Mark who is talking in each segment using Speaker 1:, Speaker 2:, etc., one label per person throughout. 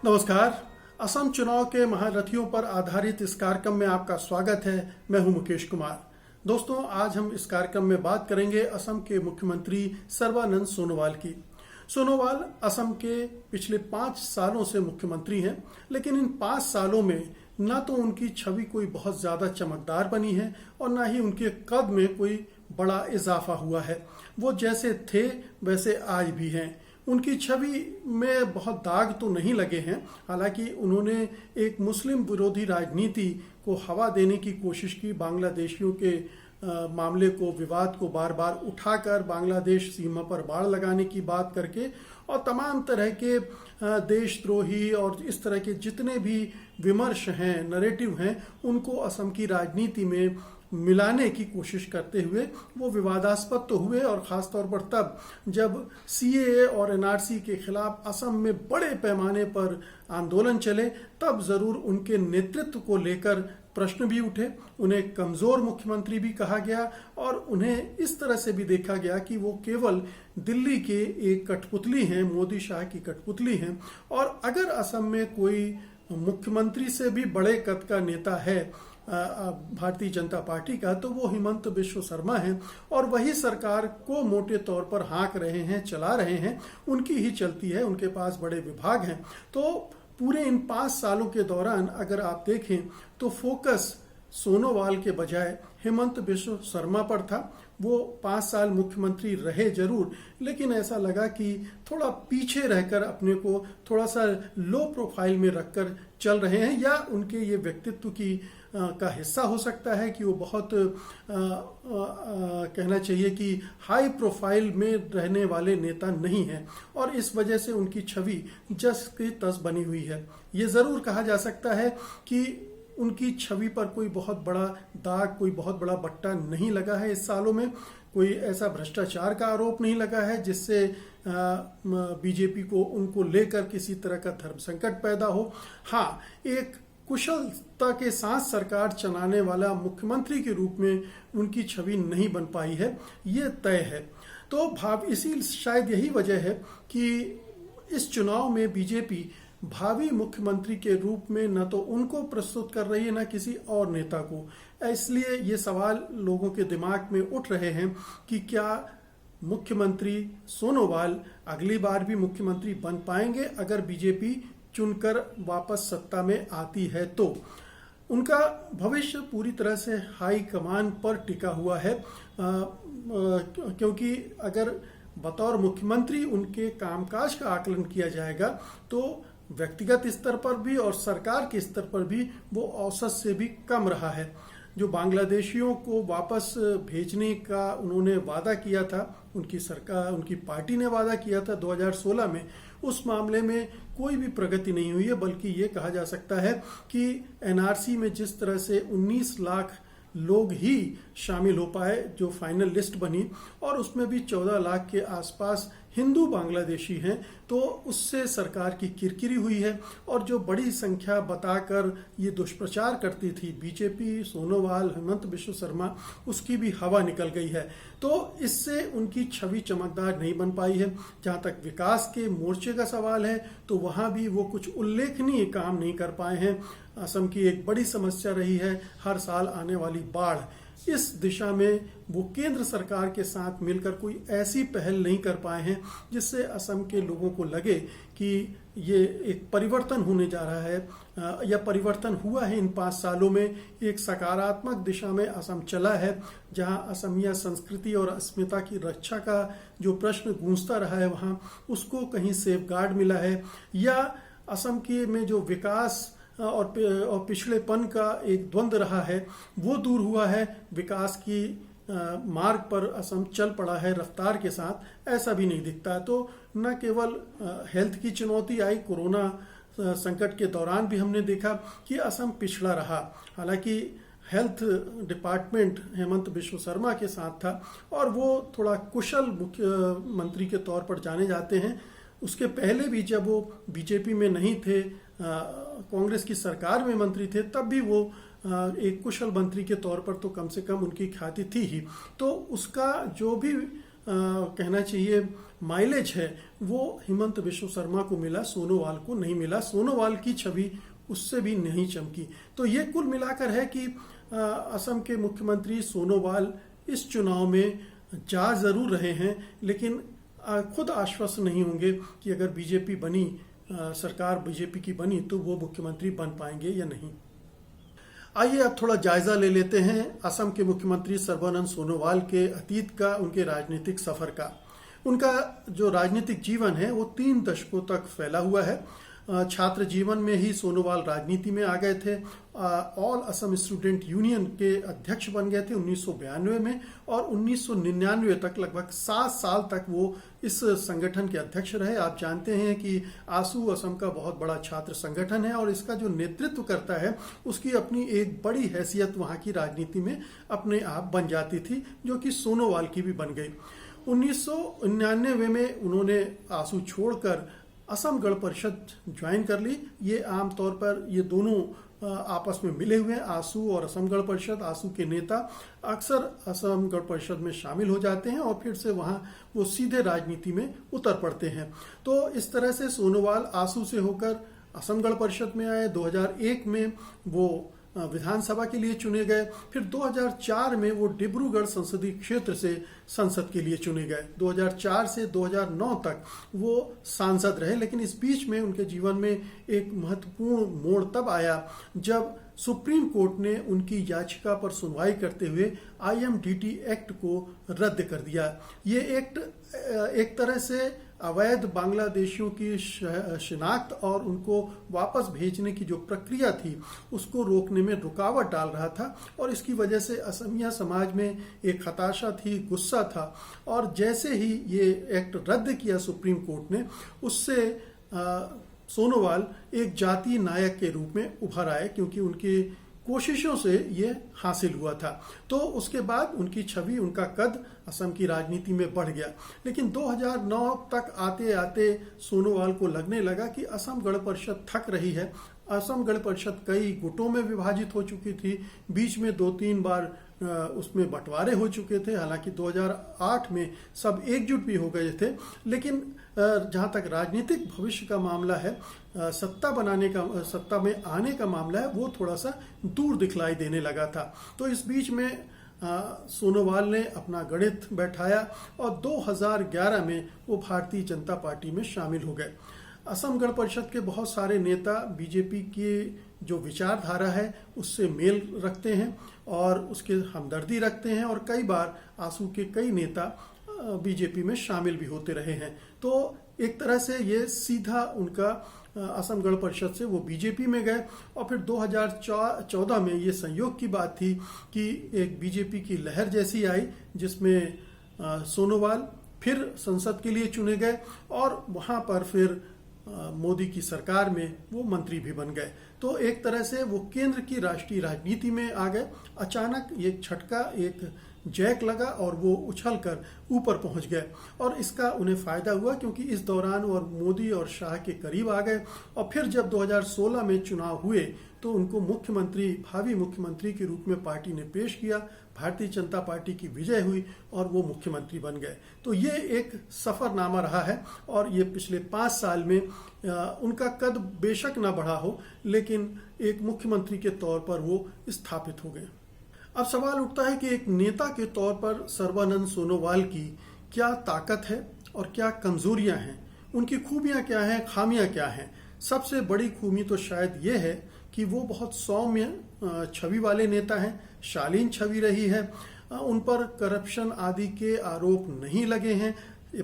Speaker 1: नमस्कार। असम चुनाव के महारथियों पर आधारित इस कार्यक्रम में आपका स्वागत है। मैं हूं मुकेश कुमार। दोस्तों, आज हम इस कार्यक्रम में बात करेंगे असम के मुख्यमंत्री सर्बानंद सोनोवाल की। सोनोवाल असम के पिछले 5 सालों से मुख्यमंत्री हैं, लेकिन इन 5 सालों में ना तो उनकी छवि कोई बहुत ज्यादा चमकदार बनी है और ना ही उनके कद में कोई बड़ा इजाफा हुआ है। वो जैसे थे वैसे आज भी हैं। उनकी छवि में बहुत दाग तो नहीं लगे हैं। हालांकि उन्होंने एक मुस्लिम विरोधी राजनीति को हवा देने की कोशिश की। बांग्लादेशियों के मामले को, विवाद को बार बार उठाकर बांग्लादेश सीमा पर बाड़ लगाने की बात करके और तमाम तरह के देशद्रोही और इस तरह के जितने भी विमर्श हैं, नरेटिव हैं, उनको असम की राजनीति में मिलाने की कोशिश करते हुए वो विवादास्पद तो हुए। और ख़ास तौर पर तब जब सीएए और एनआरसी के खिलाफ असम में बड़े पैमाने पर आंदोलन चले, तब ज़रूर उनके नेतृत्व को लेकर प्रश्न भी उठे। उन्हें कमज़ोर मुख्यमंत्री भी कहा गया और उन्हें इस तरह से भी देखा गया कि वो केवल दिल्ली के एक कठपुतली हैं, मोदी शाह की कठपुतली हैं। और अगर असम में कोई मुख्यमंत्री से भी बड़े कद का नेता है भारतीय जनता पार्टी का, तो वो हिमंत बिश्व शर्मा हैं और वही सरकार को मोटे तौर पर हाँक रहे हैं, चला रहे हैं। उनकी ही चलती है, उनके पास बड़े विभाग हैं। तो पूरे इन 5 सालों के दौरान अगर आप देखें तो फोकस सोनोवाल के बजाय हिमंत बिश्व शर्मा पर था। वो 5 साल मुख्यमंत्री रहे जरूर, लेकिन ऐसा लगा कि थोड़ा पीछे रहकर अपने को थोड़ा सा लो प्रोफाइल में रखकर चल रहे हैं, या उनके ये व्यक्तित्व की का हिस्सा हो सकता है कि वो बहुत कहना चाहिए कि हाई प्रोफाइल में रहने वाले नेता नहीं हैं और इस वजह से उनकी छवि जस की तस बनी हुई है। ये ज़रूर कहा जा सकता है कि उनकी छवि पर कोई बहुत बड़ा दाग, कोई बहुत बड़ा बट्टा नहीं लगा है। इस सालों में कोई ऐसा भ्रष्टाचार का आरोप नहीं लगा है जिससे बीजेपी को उनको लेकर किसी तरह का धर्म संकट पैदा हो। हाँ, एक कुशलता के साथ सरकार चलाने वाला मुख्यमंत्री के रूप में उनकी छवि नहीं बन पाई है, ये तय है। तो इसी शायद यही वजह है कि इस चुनाव में बीजेपी भावी मुख्यमंत्री के रूप में न तो उनको प्रस्तुत कर रही है, न किसी और नेता को। इसलिए ये सवाल लोगों के दिमाग में उठ रहे हैं कि क्या मुख्यमंत्री सोनोवाल अगली बार भी मुख्यमंत्री बन पाएंगे अगर बीजेपी चुनकर वापस सत्ता में आती है। तो उनका भविष्य पूरी तरह से हाई कमान पर टिका हुआ है, क्योंकि अगर बतौर मुख्यमंत्री उनके कामकाज का आकलन किया जाएगा तो व्यक्तिगत स्तर पर भी और सरकार के स्तर पर भी वो औसत से भी कम रहा है। जो बांग्लादेशियों को वापस भेजने का उन्होंने वादा किया था, उनकी सरकार, उनकी पार्टी ने वादा किया था 2016 में, उस मामले में कोई भी प्रगति नहीं हुई है। बल्कि ये कहा जा सकता है कि एनआरसी में जिस तरह से 19 लाख लोग ही शामिल हो पाए जो फाइनल लिस्ट बनी, और उसमें भी 14 लाख के आसपास हिंदू बांग्लादेशी हैं, तो उससे सरकार की किरकिरी हुई है। और जो बड़ी संख्या बताकर ये दुष्प्रचार करती थी बीजेपी, सोनोवाल, हिमंत बिश्व शर्मा, उसकी भी हवा निकल गई है। तो इससे उनकी छवि चमकदार नहीं बन पाई है। जहाँ तक विकास के मोर्चे का सवाल है तो वहाँ भी वो कुछ उल्लेखनीय काम नहीं कर पाए हैं। असम की एक बड़ी समस्या रही है हर साल आने वाली बाढ़। इस दिशा में वो केंद्र सरकार के साथ मिलकर कोई ऐसी पहल नहीं कर पाए हैं जिससे असम के लोगों को लगे कि ये एक परिवर्तन होने जा रहा है, या परिवर्तन हुआ है। इन 5 सालों में एक सकारात्मक दिशा में असम चला है, जहां असमिया संस्कृति और अस्मिता की रक्षा का जो प्रश्न गूंजता रहा है वहां उसको कहीं सेफगार्ड मिला है, या असम के में जो विकास और पिछड़ेपन का एक द्वंद्व रहा है वो दूर हुआ है। विकास की मार्ग पर असम चल पड़ा है रफ्तार के साथ, ऐसा भी नहीं दिखता है। तो न केवल हेल्थ की चुनौती आई, कोरोना संकट के दौरान भी हमने देखा कि असम पिछड़ा रहा। हालांकि हेल्थ डिपार्टमेंट हेमंत बिश्व शर्मा के साथ था और वो थोड़ा कुशल मुख्यमंत्री के तौर पर जाने जाते हैं। उसके पहले भी जब वो बीजेपी में नहीं थे, कांग्रेस की सरकार में मंत्री थे, तब भी वो एक कुशल मंत्री के तौर पर तो कम से कम उनकी ख्याति थी ही। तो उसका जो भी कहना चाहिए माइलेज है वो हिमंत बिश्व शर्मा को मिला, सोनोवाल को नहीं मिला। सोनोवाल की छवि उससे भी नहीं चमकी। तो ये कुल मिलाकर है कि असम के मुख्यमंत्री सोनोवाल इस चुनाव में जा जरूर रहे हैं, लेकिन खुद आश्वस्त नहीं होंगे कि अगर बीजेपी बनी, सरकार बीजेपी की बनी तो वो मुख्यमंत्री बन पाएंगे या नहीं। आइए अब थोड़ा जायजा ले लेते हैं असम के मुख्यमंत्री सर्बानंद सोनोवाल के अतीत का, उनके राजनीतिक सफर का। उनका जो राजनीतिक जीवन है वो 3 दशकों तक फैला हुआ है। छात्र जीवन में ही सोनोवाल राजनीति में आ गए थे। ऑल असम स्टूडेंट यूनियन के अध्यक्ष बन गए थे 1992 में, और 1999 तक लगभग 7 साल तक वो इस संगठन के अध्यक्ष रहे। आप जानते हैं कि आसू असम का बहुत बड़ा छात्र संगठन है और इसका जो नेतृत्व करता है उसकी अपनी एक बड़ी हैसियत वहां की राजनीति में अपने आप बन जाती थी, जो कि सोनोवाल की भी बन गई। 1999 में उन्होंने आसू छोड़कर असम गण परिषद ज्वाइन कर ली। ये आमतौर पर ये दोनों आपस में मिले हुए हैं, आसू और असम गण परिषद। आसू के नेता अक्सर असम गण परिषद में शामिल हो जाते हैं और फिर से वहां वो सीधे राजनीति में उतर पड़ते हैं। तो इस तरह से सोनोवाल आसू से होकर असम गण परिषद में आए। 2001 में वो विधानसभा के लिए चुने गए। फिर 2004 में वो डिब्रूगढ़ संसदीय क्षेत्र से संसद के लिए चुने गए। 2004 से 2009 तक वो सांसद रहे, लेकिन इस बीच में उनके जीवन में एक महत्वपूर्ण मोड़ तब आया जब सुप्रीम कोर्ट ने उनकी याचिका पर सुनवाई करते हुए IMDT एक्ट को रद्द कर दिया। ये एक्ट एक तरह से अवैध बांग्लादेशियों की शिनाख्त और उनको वापस भेजने की जो प्रक्रिया थी उसको रोकने में रुकावट डाल रहा था, और इसकी वजह से असमिया समाज में एक हताशा थी, गुस्सा था। और जैसे ही ये एक्ट रद्द किया सुप्रीम कोर्ट ने, उससे सोनोवाल एक जातीय नायक के रूप में उभर आए, क्योंकि उनकी कोशिशों से ये हासिल हुआ था। तो उसके बाद उनकी छवि, उनका कद असम की राजनीति में बढ़ गया। लेकिन 2009 तक आते आते सोनोवाल को लगने लगा कि असम गण परिषद थक रही है। असम गण परिषद कई गुटों में विभाजित हो चुकी थी, बीच में 2-3 बार उसमें बंटवारे हो चुके थे। हालांकि 2008 में सब एकजुट भी हो गए थे, लेकिन जहां तक राजनीतिक भविष्य का मामला है, सत्ता में आने का मामला है, वो थोड़ा सा दूर दिखलाई देने लगा था। तो इस बीच में सोनोवाल ने अपना गणित बैठाया और 2011 में वो भारतीय जनता पार्टी में शामिल हो गए। असम गण परिषद के बहुत सारे नेता बीजेपी की जो विचारधारा है उससे मेल रखते हैं और उसके हमदर्दी रखते हैं, और कई बार आसू के कई नेता बीजेपी में शामिल भी होते रहे हैं। तो एक तरह से ये सीधा उनका असम गण परिषद से वो बीजेपी में गए। और फिर 2014 में ये संयोग की बात थी कि एक बीजेपी की लहर जैसी आई, जिसमें सोनोवाल फिर संसद के लिए चुने गए और वहां पर फिर मोदी की सरकार में वो मंत्री भी बन गए। तो एक तरह से वो केंद्र की राष्ट्रीय राजनीति में आ गए। अचानक एक झटका, एक जैक लगा और वो उछलकर ऊपर पहुंच गए, और इसका उन्हें फायदा हुआ क्योंकि इस दौरान वो मोदी और शाह के करीब आ गए। और फिर जब 2016 में चुनाव हुए तो उनको भावी मुख्यमंत्री के रूप में पार्टी ने पेश किया। भारतीय जनता पार्टी की विजय हुई और वो मुख्यमंत्री बन गए। तो ये एक सफरनामा रहा है, और ये पिछले 5 साल में उनका कद बेशक ना बढ़ा हो, लेकिन एक मुख्यमंत्री के तौर पर वो स्थापित हो गए। अब सवाल उठता है कि एक नेता के तौर पर सर्बानंद सोनोवाल की क्या ताकत है और क्या कमजोरियां हैं, उनकी खूबियां क्या हैं, खामियां क्या हैं। सबसे बड़ी खूबी तो शायद ये है कि वो बहुत सौम्य छवि वाले नेता हैं, शालीन छवि रही है, उन पर करप्शन आदि के आरोप नहीं लगे हैं।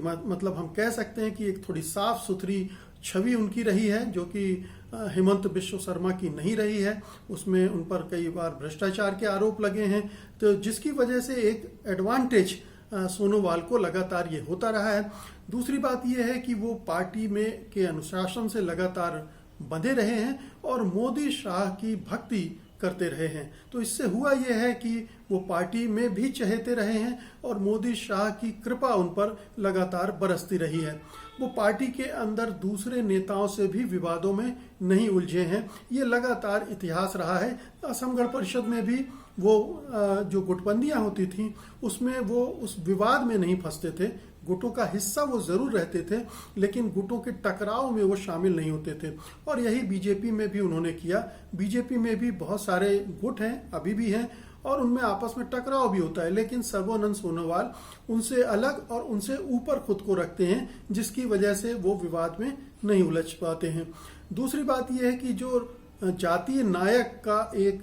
Speaker 1: मतलब हम कह सकते हैं कि एक थोड़ी साफ सुथरी छवि उनकी रही है, जो कि हिमंत बिश्व शर्मा की नहीं रही है। उसमें उन पर कई बार भ्रष्टाचार के आरोप लगे हैं, तो जिसकी वजह से एक एडवांटेज सोनोवाल को लगातार ये होता रहा है। दूसरी बात यह है कि वो पार्टी में के अनुशासन से लगातार बंधे रहे हैं और मोदी शाह की भक्ति करते रहे हैं। तो इससे हुआ यह है कि वो पार्टी में भी चहेते रहे हैं और मोदी शाह की कृपा उन पर लगातार बरसती रही है। वो पार्टी के अंदर दूसरे नेताओं से भी विवादों में नहीं उलझे हैं। ये लगातार इतिहास रहा है। असम गण परिषद में भी वो जो गुटबंदियां होती थी उसमें वो उस विवाद में नहीं फंसते थे। गुटों का हिस्सा वो जरूर रहते थे, लेकिन गुटों के टकराव में वो शामिल नहीं होते थे। और यही बीजेपी में भी उन्होंने किया। बीजेपी में भी बहुत सारे गुट हैं, अभी भी हैं, और उनमें आपस में टकराव भी होता है, लेकिन सर्बानंद सोनोवाल उनसे अलग और उनसे ऊपर खुद को रखते हैं, जिसकी वजह से वो विवाद में नहीं उलझ पाते हैं। दूसरी बात यह है कि जो जातीय नायक का एक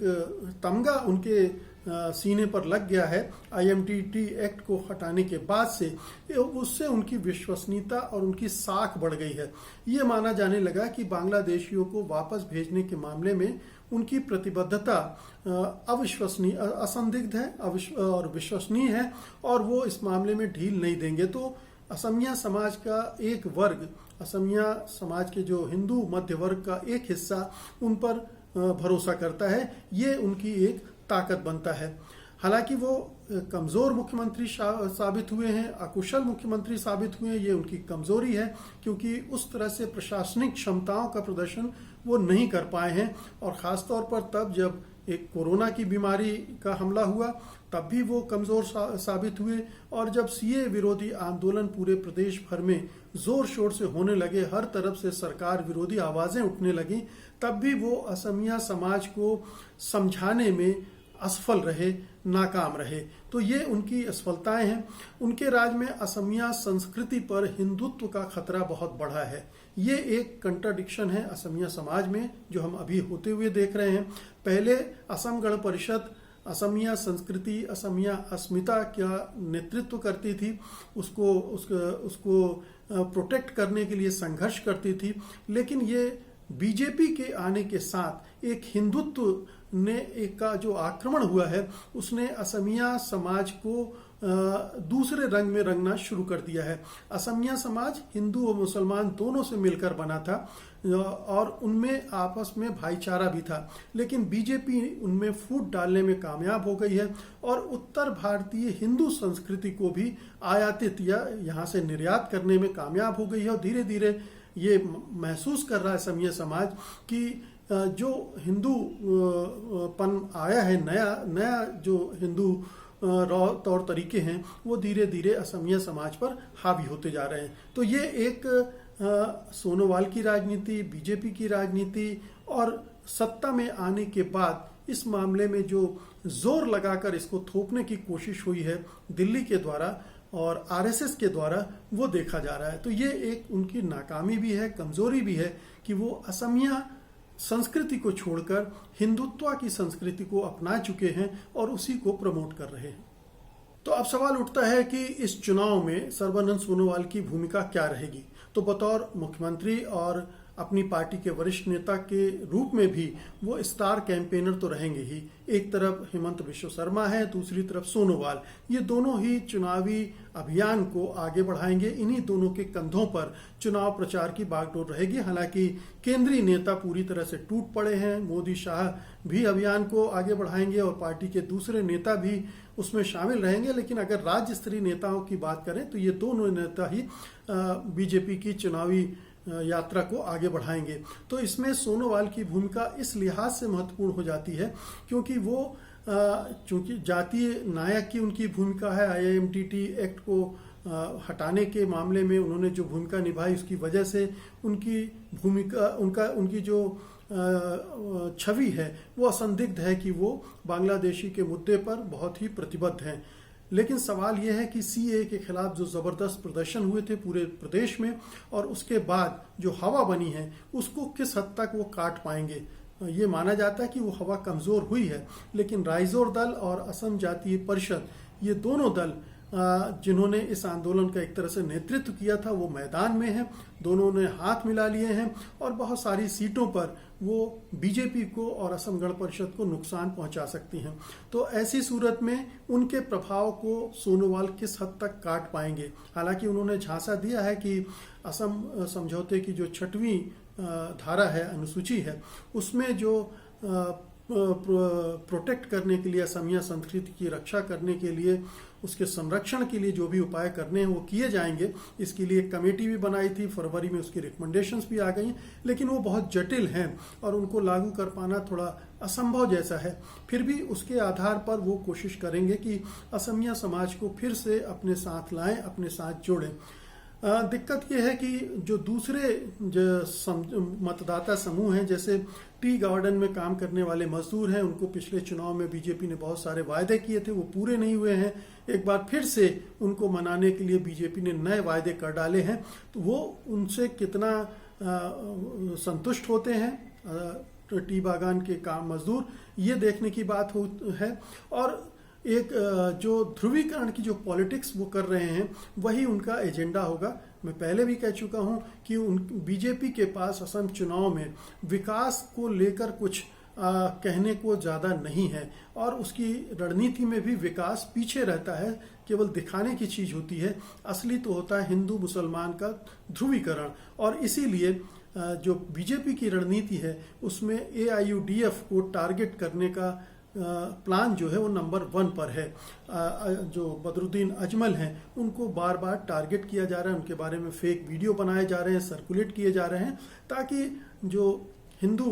Speaker 1: तमगा उनके सीने पर लग गया है IMT एक्ट को हटाने के बाद से, उससे उनकी विश्वसनीयता और उनकी साख बढ़ गई है। ये माना जाने लगा कि बांग्लादेशियों को वापस भेजने के मामले में उनकी प्रतिबद्धता अविश्वसनीय, असंदिग्ध है और विश्वसनीय है, और वो इस मामले में ढील नहीं देंगे। तो असमिया समाज का एक वर्ग, असमिया समाज के जो हिंदू मध्य वर्ग का एक हिस्सा उन पर भरोसा करता है। ये उनकी एक ताकत बनता है। हालांकि वो कमजोर मुख्यमंत्री साबित हुए हैं, अकुशल मुख्यमंत्री साबित हुए हैं, ये उनकी कमजोरी है, क्योंकि उस तरह से प्रशासनिक क्षमताओं का प्रदर्शन वो नहीं कर पाए हैं। और खासतौर पर तब जब एक कोरोना की बीमारी का हमला हुआ, तब भी वो कमजोर साबित हुए। और जब CA विरोधी आंदोलन पूरे प्रदेश भर में जोर शोर से होने लगे, हर तरफ से सरकार विरोधी आवाजें उठने लगी, तब भी वो असमिया समाज को समझाने में असफल रहे, नाकाम रहे। तो ये उनकी असफलताएं हैं। उनके राज में असमिया संस्कृति पर हिंदुत्व का खतरा बहुत बढ़ा है। ये एक कंट्राडिक्शन है असमिया समाज में, जो हम अभी होते हुए देख रहे हैं। पहले असम गण परिषद असमिया संस्कृति, असमिया अस्मिता का नेतृत्व करती थी, उसको प्रोटेक्ट करने के लिए संघर्ष करती थी। लेकिन ये बीजेपी के आने के साथ एक हिंदुत्व ने एक का जो आक्रमण हुआ है, उसने असमिया समाज को दूसरे रंग में रंगना शुरू कर दिया है। असमिया समाज हिंदू और मुसलमान दोनों से मिलकर बना था, और उनमें आपस में भाईचारा भी था। लेकिन बीजेपी उनमें फूट डालने में कामयाब हो गई है, और उत्तर भारतीय हिंदू संस्कृति को भी आयातित या यहाँ से निर्यात करने में कामयाब हो गई है। और धीरे धीरे ये महसूस कर रहा है असमिया समाज कि जो हिंदू पन आया है, नया जो हिंदू तौर तरीके हैं, वो धीरे धीरे असमिया समाज पर हावी होते जा रहे हैं। तो ये एक सोनोवाल की राजनीति, बीजेपी की राजनीति, और सत्ता में आने के बाद इस मामले में जो जोर लगाकर इसको थोपने की कोशिश हुई है दिल्ली के द्वारा और RSS के द्वारा, वो देखा जा रहा है। तो ये एक उनकी नाकामी भी है, कमजोरी भी है कि वो असमिया संस्कृति को छोड़कर हिंदुत्व की संस्कृति को अपना चुके हैं और उसी को प्रमोट कर रहे हैं। तो अब सवाल उठता है कि इस चुनाव में सर्बानंद सोनोवाल की भूमिका क्या रहेगी। तो बतौर मुख्यमंत्री और अपनी पार्टी के वरिष्ठ नेता के रूप में भी वो स्टार कैंपेनर तो रहेंगे ही। एक तरफ हेमंत बिश्व शर्मा है, दूसरी तरफ सोनोवाल। ये दोनों ही चुनावी अभियान को आगे बढ़ाएंगे। इन्हीं दोनों के कंधों पर चुनाव प्रचार की बागडोर रहेगी। हालांकि केंद्रीय नेता पूरी तरह से टूट पड़े हैं। मोदी शाह भी अभियान को आगे बढ़ाएंगे और पार्टी के दूसरे नेता भी उसमें शामिल रहेंगे। लेकिन अगर राज्य स्तरीय नेताओं की बात करें तो ये दोनों नेता ही बीजेपी की चुनावी यात्रा को आगे बढ़ाएंगे। तो इसमें सोनोवाल की भूमिका इस लिहाज से महत्वपूर्ण हो जाती है क्योंकि वो चूंकि जातीय नायक की उनकी भूमिका है, IMT एक्ट को हटाने के मामले में उन्होंने जो भूमिका निभाई, उसकी वजह से उनकी भूमिका उनकी जो छवि है वो असंदिग्ध है कि वो बांग्लादेशी के मुद्दे पर बहुत ही प्रतिबद्ध हैं। लेकिन सवाल यह है कि CA के खिलाफ जो जबरदस्त प्रदर्शन हुए थे पूरे प्रदेश में, और उसके बाद जो हवा बनी है उसको किस हद तक वो काट पाएंगे। ये माना जाता है कि वो हवा कमजोर हुई है, लेकिन राइजोर दल और असम जातीय परिषद, ये दोनों दल जिन्होंने इस आंदोलन का एक तरह से नेतृत्व किया था, वो मैदान में हैं। दोनों ने हाथ मिला लिए हैं और बहुत सारी सीटों पर वो बीजेपी को और असम गण परिषद को नुकसान पहुंचा सकती हैं। तो ऐसी सूरत में उनके प्रभाव को सोनोवाल किस हद तक काट पाएंगे। हालांकि उन्होंने झांसा दिया है कि असम समझौते की जो 6वीं धारा है, अनुसूची है, उसमें जो प्रोटेक्ट करने के लिए, असमिया संस्कृति की रक्षा करने के लिए, उसके संरक्षण के लिए जो भी उपाय करने हैं वो किए जाएंगे। इसके लिए एक कमेटी भी बनाई थी, फरवरी में उसकी रिकमेंडेशंस भी आ गई, लेकिन वो बहुत जटिल हैं और उनको लागू कर पाना थोड़ा असंभव जैसा है, फिर भी उसके आधार पर वो कोशिश करेंगे कि असमिया समाज को फिर से अपने साथ लाएं, अपने साथ जोड़ें। दिक्कत यह है कि जो दूसरे मतदाता समूह हैं, जैसे टी गार्डन में काम करने वाले मजदूर हैं, उनको पिछले चुनाव में बीजेपी ने बहुत सारे वायदे किए थे, वो पूरे नहीं हुए हैं। एक बार फिर से उनको मनाने के लिए बीजेपी ने नए वायदे कर डाले हैं, तो वो उनसे कितना संतुष्ट होते हैं टी बागान के काम मजदूर, ये देखने की बात है। और एक जो ध्रुवीकरण की जो पॉलिटिक्स वो कर रहे हैं, वही उनका एजेंडा होगा। मैं पहले भी कह चुका हूं कि बीजेपी के पास असम चुनाव में विकास को लेकर कुछ कहने को ज़्यादा नहीं है, और उसकी रणनीति में भी विकास पीछे रहता है, केवल दिखाने की चीज़ होती है। असली तो होता है हिंदू मुसलमान का ध्रुवीकरण, और इसीलिए जो बीजेपी की रणनीति है उसमें AIUDF को टारगेट करने का प्लान जो है वो नंबर 1 पर है। जो बदरुद्दीन अजमल हैं उनको बार बार टारगेट किया जा रहा है, उनके बारे में फेक वीडियो बनाए जा रहे हैं, सर्कुलेट किए जा रहे हैं, ताकि जो हिंदू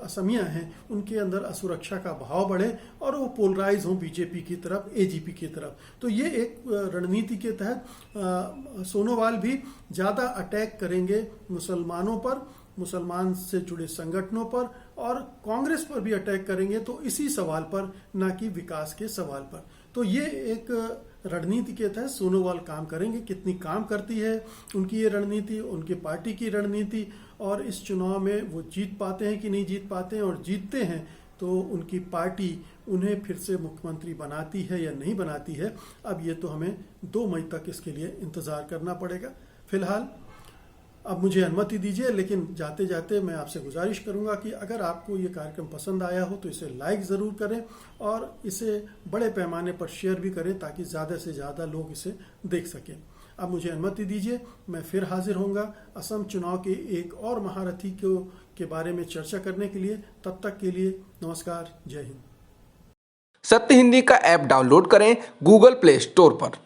Speaker 1: असमिया हैं उनके अंदर असुरक्षा का भाव बढ़े और वो पोलराइज हों बीजेपी की तरफ, AGP की तरफ। तो ये एक रणनीति के तहत सोनोवाल भी ज़्यादा अटैक करेंगे मुसलमानों पर, मुसलमान से जुड़े संगठनों पर, और कांग्रेस पर भी अटैक करेंगे, तो इसी सवाल पर, ना कि विकास के सवाल पर। तो ये एक रणनीति के तहत सोनोवाल काम करेंगे। कितनी काम करती है उनकी ये रणनीति, उनकी पार्टी की रणनीति, और इस चुनाव में वो जीत पाते हैं कि नहीं जीत पाते हैं, और जीतते हैं तो उनकी पार्टी उन्हें फिर से मुख्यमंत्री बनाती है या नहीं बनाती है, अब ये तो हमें 2 मई तक इसके लिए इंतजार करना पड़ेगा। फिलहाल अब मुझे अनुमति दीजिए, लेकिन जाते जाते मैं आपसे गुजारिश करूंगा कि अगर आपको ये कार्यक्रम पसंद आया हो तो इसे लाइक ज़रूर करें और इसे बड़े पैमाने पर शेयर भी करें, ताकि ज़्यादा से ज़्यादा लोग इसे देख सकें। अब मुझे अनुमति दीजिए, मैं फिर हाजिर होऊंगा असम चुनाव के एक और महारथी के बारे में चर्चा करने के लिए। तब तक के लिए नमस्कार, जय हिंद।
Speaker 2: सत्य हिंदी का ऐप डाउनलोड करें गूगल प्ले स्टोर पर।